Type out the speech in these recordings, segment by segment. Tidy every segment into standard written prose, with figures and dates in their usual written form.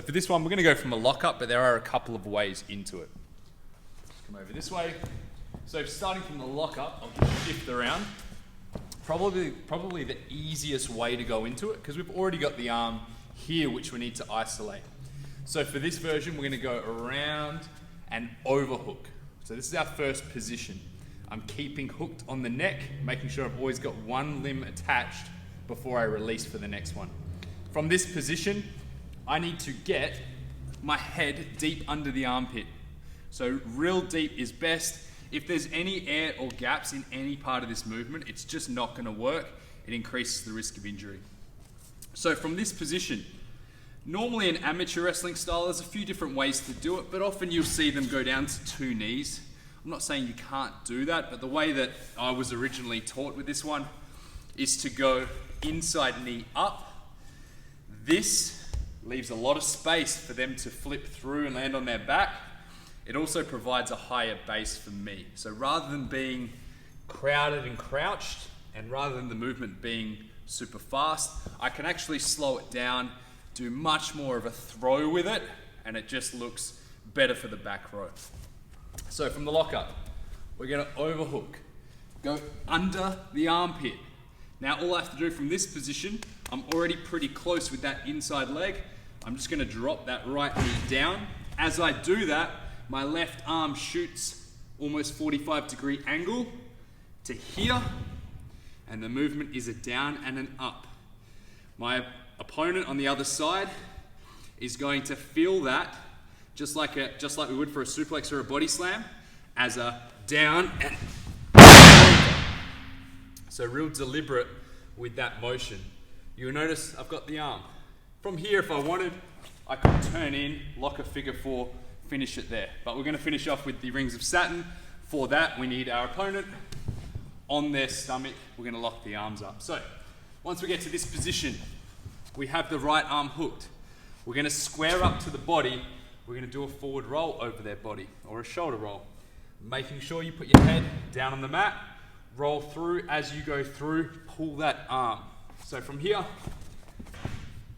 So for this one, we're gonna go from a lockup, but there are a couple of ways into it. Just come over this way. So starting from the lockup, I'll just shift around. Probably the easiest way to go into it, because we've already got the arm here, which we need to isolate. So for this version, we're gonna go around and overhook. So this is our first position. I'm keeping hooked on the neck, making sure I've always got one limb attached before I release for the next one. From this position, I need to get my head deep under the armpit. So real deep is best. If there's any air or gaps in any part of this movement, it's just not gonna work. It increases the risk of injury. So from this position, normally in amateur wrestling style, there's a few different ways to do it, but often you'll see them go down to 2 knees. I'm not saying you can't do that, but the way that I was originally taught with this one is to go inside knee up. This leaves a lot of space for them to flip through and land on their back. It also provides a higher base for me. So rather than being crowded and crouched, and rather than the movement being super fast, I can actually slow it down, do much more of a throw with it, and it just looks better for the back row. So from the lockup, we're gonna overhook, go under the armpit. Now all I have to do from this position, I'm already pretty close with that inside leg. I'm just gonna drop that right knee down. As I do that, my left arm shoots almost 45-degree angle to here, and the movement is a down and an up. My opponent on the other side is going to feel that just like we would for a suplex or a body slam, as a down and so real deliberate with that motion. You'll notice I've got the arm. From here, if I wanted, I could turn in, lock a figure 4, finish it there. But we're gonna finish off with the rings of Saturn. For that, we need our opponent on their stomach. We're gonna lock the arms up. So once we get to this position, we have the right arm hooked. We're gonna square up to the body. We're gonna do a forward roll over their body, or a shoulder roll. Making sure you put your head down on the mat, roll through. As you go through, pull that arm. So from here,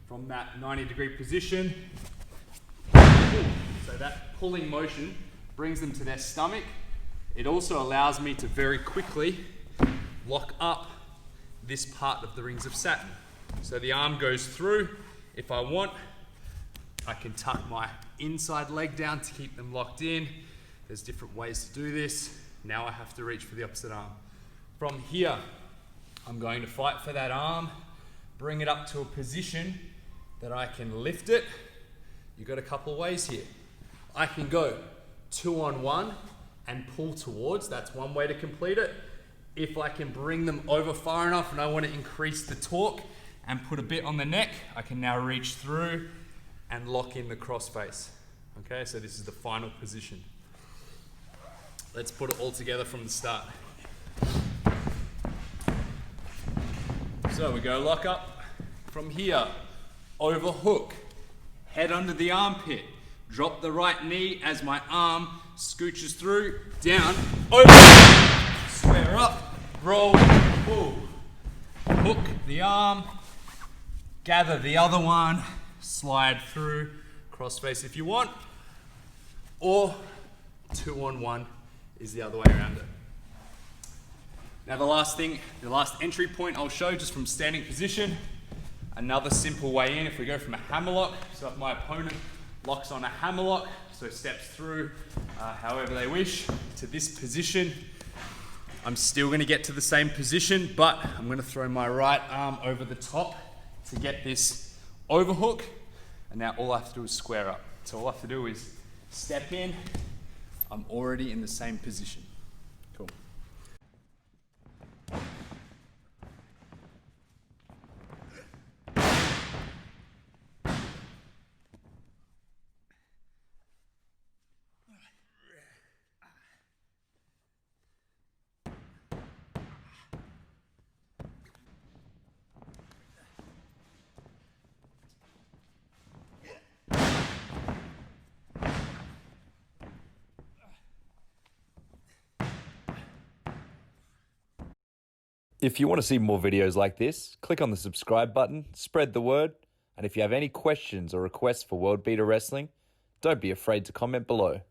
from that 90-degree position, so that pulling motion brings them to their stomach. It also allows me to very quickly lock up this part of the rings of Saturn. So the arm goes through. If I want, I can tuck my inside leg down to keep them locked in. There's different ways to do this. Now I have to reach for the opposite arm. From here, I'm going to fight for that arm, bring it up to a position that I can lift it. You've got a couple of ways here. I can go 2-on-1 and pull towards. That's one way to complete it. If I can bring them over far enough and I want to increase the torque and put a bit on the neck, I can now reach through and lock in the crossface. Okay, so this is the final position. Let's put it all together from the start. So we go lock up. From here, over hook, head under the armpit, drop the right knee as my arm scooches through, down, over, square up, roll, pull. Hook the arm, gather the other one, slide through, crossface if you want, or 2-on-1 is the other way around it. Now the last entry point I'll show just from standing position, another simple way in if we go from a hammerlock. So if my opponent locks on a hammerlock, so steps through however they wish to this position, I'm still going to get to the same position, but I'm going to throw my right arm over the top to get this overhook, and now all I have to do is square up. So all I have to do is step in, I'm already in the same position. Cool. If you want to see more videos like this, click on the subscribe button, spread the word, And if you have any questions or requests for World Beater Wrestling, don't be afraid to comment below.